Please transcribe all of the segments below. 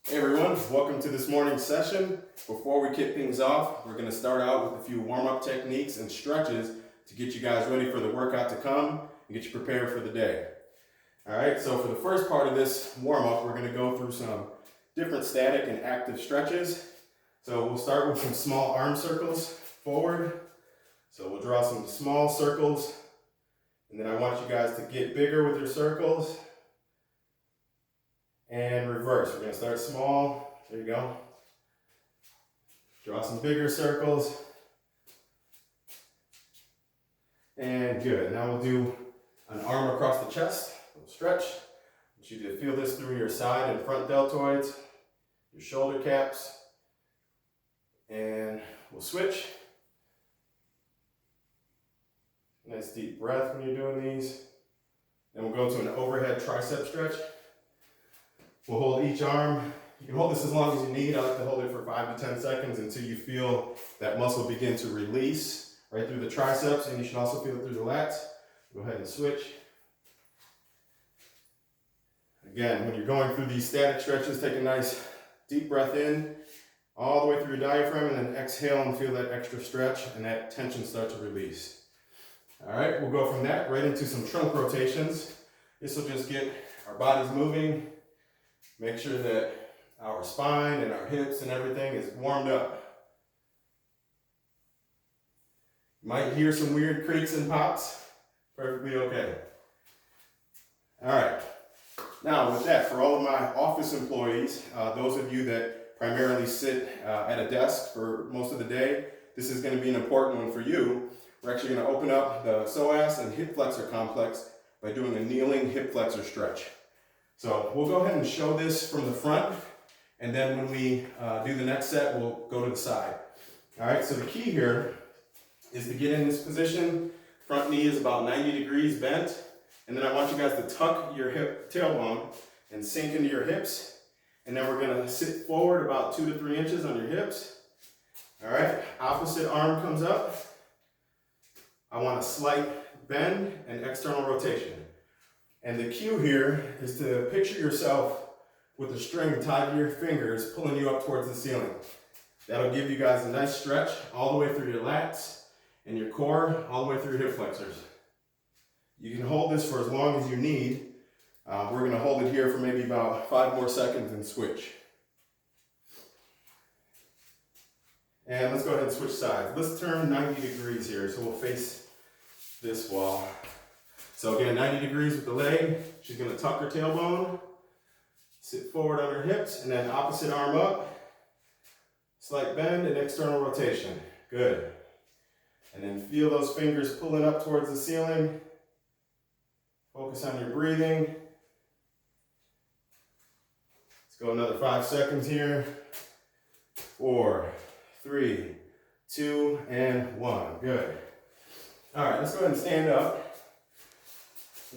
Hey everyone, welcome to this morning's session. Before we kick things off, we're going to start out with a few warm-up techniques and stretches to get you guys ready for the workout to come and get you prepared for the day. Alright, so for the first part of this warm-up, we're going to go through some different static and active stretches. So we'll start with some small arm circles forward. So we'll draw some small circles, and then I want you guys to get bigger with your circles. And reverse. We're going to start small. There you go. Draw some bigger circles. And good. Now we'll do an arm across the chest. A little stretch. I want you to feel this through your side and front deltoids, your shoulder caps. And we'll switch. Nice deep breath when you're doing these. Then we'll go to an overhead tricep stretch. We'll hold each arm. You can hold this as long as you need. I like to hold it for 5 to 10 seconds until you feel that muscle begin to release right through the triceps, and you should also feel it through the lats. Go ahead and switch. Again, when you're going through these static stretches, take a nice deep breath in all the way through your diaphragm, and then exhale and feel that extra stretch and that tension start to release. All right, we'll go from that right into some trunk rotations. This will just get our bodies moving. Make sure that our spine and our hips and everything is warmed up. You might hear some weird creaks and pops. Perfectly okay. All right. Now with that, for all of my office employees, those of you that primarily sit at a desk for most of the day, this is going to be an important one for you. We're actually going to open up the psoas and hip flexor complex by doing a kneeling hip flexor stretch. So we'll go ahead and show this from the front, and then when we do the next set, we'll go to the side. All right, so the key here is to get in this position. Front knee is about 90 degrees bent, and then I want you guys to tuck your hip tailbone and sink into your hips, and then we're gonna sit forward about 2 to 3 inches on your hips. All right, opposite arm comes up. I want a slight bend and external rotation. And the cue here is to picture yourself with a string tied to your fingers pulling you up towards the ceiling. That'll give you guys a nice stretch all the way through your lats and your core, all the way through your hip flexors. You can hold this for as long as you need. We're going to hold it here for maybe about 5 more seconds and switch. And let's go ahead and switch sides. Let's turn 90 degrees here, so we'll face this wall. So again, 90 degrees with the leg. She's going to tuck her tailbone, sit forward on her hips, and then opposite arm up. Slight bend and external rotation. Good. And then feel those fingers pulling up towards the ceiling. Focus on your breathing. Let's go another 5 seconds here. 4, 3, 2, and 1. Good. All right, let's go ahead and stand up.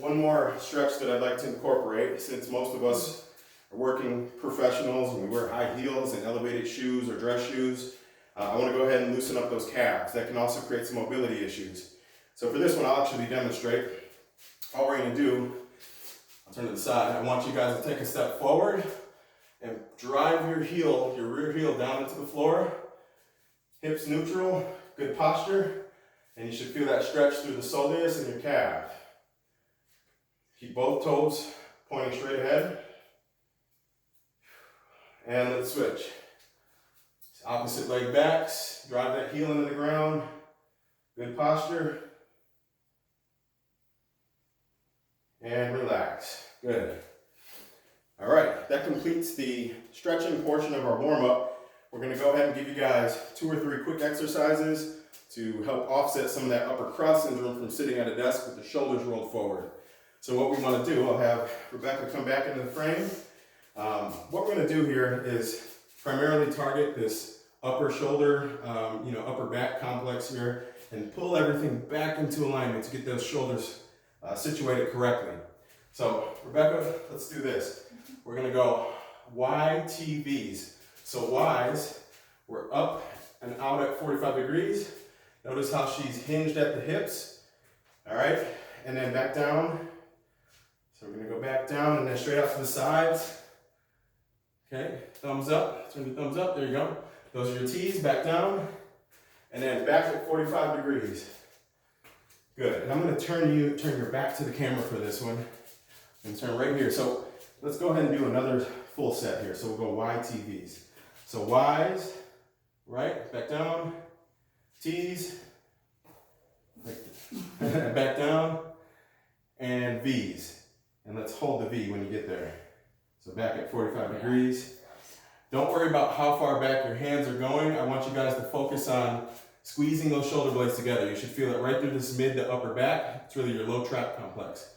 One more stretch that I'd like to incorporate, since most of us are working professionals and we wear high heels and elevated shoes or dress shoes. I want to go ahead and loosen up those calves. That can also create some mobility issues. So for this one, I'll actually demonstrate. All we're going to do, I'll turn to the side. I want you guys to take a step forward and drive your heel, your rear heel down into the floor. Hips neutral, good posture. And you should feel that stretch through the soleus and your calf. Keep both toes pointing straight ahead. And let's switch. Opposite leg backs. Drive that heel into the ground. Good posture. And relax. Good. All right, that completes the stretching portion of our warm-up. We're going to go ahead and give you guys 2 or 3 quick exercises to help offset some of that upper crust syndrome from sitting at a desk with the shoulders rolled forward. So what we want to do, I'll have Rebecca come back into the frame. What we're going to do here is primarily target this upper shoulder, upper back complex here, and pull everything back into alignment to get those shoulders situated correctly. So Rebecca, let's do this. We're going to go YTVs. So Y's, we're up and out at 45 degrees. Notice how she's hinged at the hips. All right, and then back down. So we're going to go back down and then straight out to the sides. Okay, thumbs up, turn the thumbs up, there you go. Those are your T's, back down, and then back at 45 degrees. Good, and I'm gonna turn your back to the camera for this one, and turn right here. So let's go ahead and do another full set here. So we'll go Y, T, V's. So Y's, right, back down, T's, back down, and V's. And let's hold the V when you get there. So back at 45 degrees. Don't worry about how far back your hands are going. I want you guys to focus on squeezing those shoulder blades together. You should feel it right through this mid to upper back. It's really your low trap complex.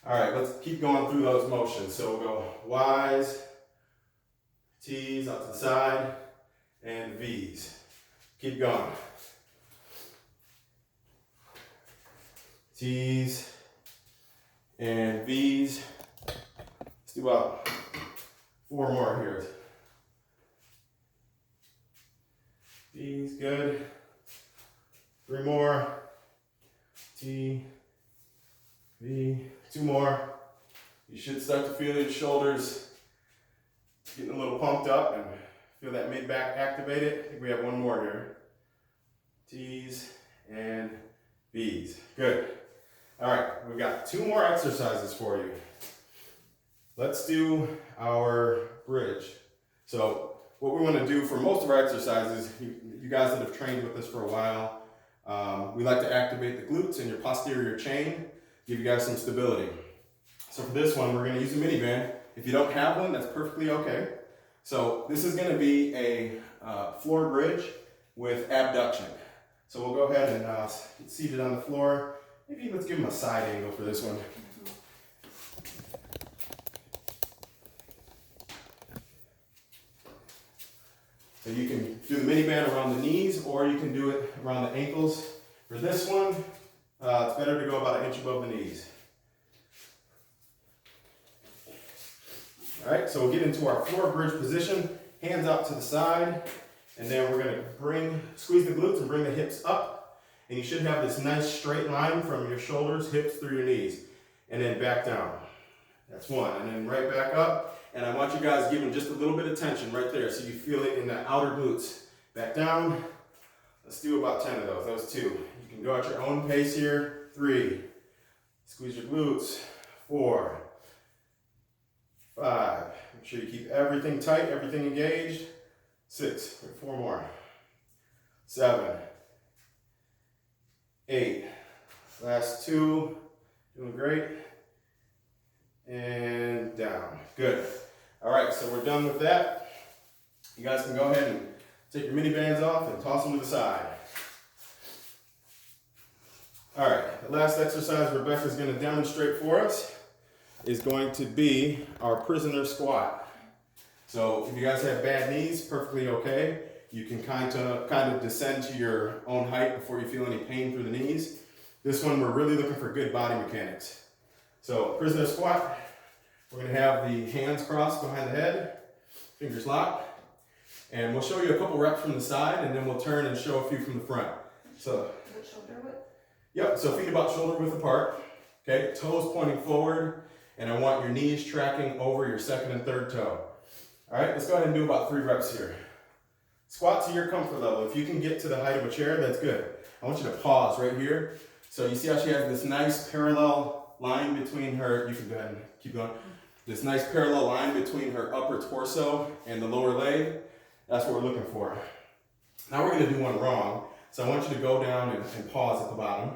All right, let's keep going through those motions. So we'll go Y's, T's out to the side, and V's. Keep going. T's and V's. Let's do about 4 more here. V's, good. 3 more. T, V, 2 more. You should start to feel your shoulders getting a little pumped up and feel that mid-back activated. I think we have 1 more here. T's and V's. Good. All right, we've got 2 more exercises for you. Let's do our bridge. So what we want to do for most of our exercises, you guys that have trained with us for a while, we like to activate the glutes and your posterior chain, give you guys some stability. So for this one, we're going to use a mini band. If you don't have one, that's perfectly okay. So this is going to be a floor bridge with abduction. So we'll go ahead and get seated on the floor. Maybe let's give them a side angle for this one. So you can do the mini band around the knees, or you can do it around the ankles. For this one, it's better to go about 1 inch above the knees. All right, so we'll get into our floor bridge position, hands out to the side, and then we're gonna squeeze the glutes and bring the hips up, and you should have this nice straight line from your shoulders, hips through your knees, and then back down. That's 1, and then right back up. And I want you guys giving just a little bit of tension right there so you feel it in the outer glutes. Back down. Let's do about 10 of those. That was 2. You can go at your own pace here. 3. Squeeze your glutes. 4. 5. Make sure you keep everything tight, everything engaged. 6. 4 more. 7. 8. Last 2. Doing great. And down. Good. All right, so we're done with that. You guys can go ahead and take your mini bands off and toss them to the side. All right, the last exercise Rebecca's going to demonstrate for us is going to be our prisoner squat. So if you guys have bad knees, perfectly okay. You can kind of descend to your own height before you feel any pain through the knees. This one, we're really looking for good body mechanics. So prisoner squat, we're going to have the hands crossed behind the head, fingers locked, and we'll show you a couple reps from the side, and then we'll turn and show a few from the front. So, what shoulder width? Yep, so feet about shoulder width apart, okay, toes pointing forward, and I want your knees tracking over your 2nd and 3rd toe. All right, let's go ahead and do about 3 reps here. Squat to your comfort level. If you can get to the height of a chair, that's good. I want you to pause right here. So you see how she has this nice parallel line between her, you can go ahead and keep going, this nice parallel line between her upper torso and the lower leg. That's what we're looking for. Now we're going to do one wrong. So I want you to go down and pause at the bottom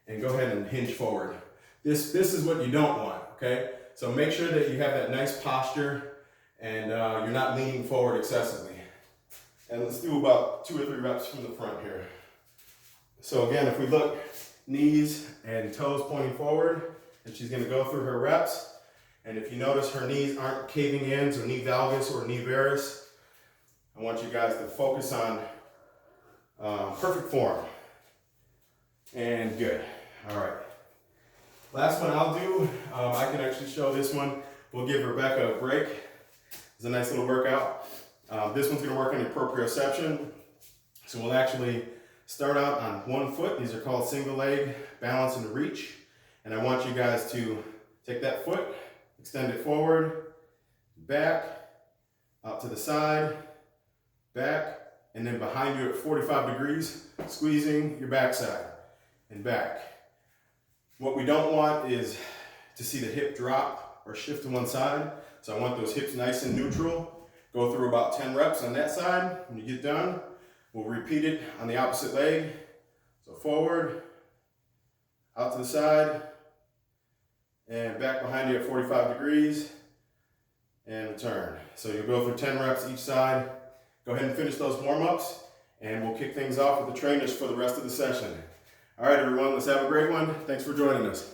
and go ahead and hinge forward. This is what you don't want, okay? So make sure that you have that nice posture and you're not leaning forward excessively. And let's do about 2 or 3 reps from the front here. So again, if we look, knees and toes pointing forward, and she's going to go through her reps. And if you notice her knees aren't caving in, so knee valgus or knee varus, I want you guys to focus on perfect form. And good. All right. Last one I'll do, I can actually show this one. We'll give Rebecca a break. It's a nice little workout. This one's going to work on your proprioception. So we'll actually start out on 1 foot. These are called single leg, balance and reach. And I want you guys to take that foot, extend it forward, back, out to the side, back, and then behind you at 45 degrees, squeezing your backside and back. What we don't want is to see the hip drop or shift to one side. So I want those hips nice and neutral. Go through about 10 reps on that side. When you get done, we'll repeat it on the opposite leg. So forward, out to the side, and back behind you at 45 degrees, and return. So you'll go through 10 reps each side. Go ahead and finish those warm-ups, and we'll kick things off with the trainers for the rest of the session. All right, everyone, let's have a great one. Thanks for joining us.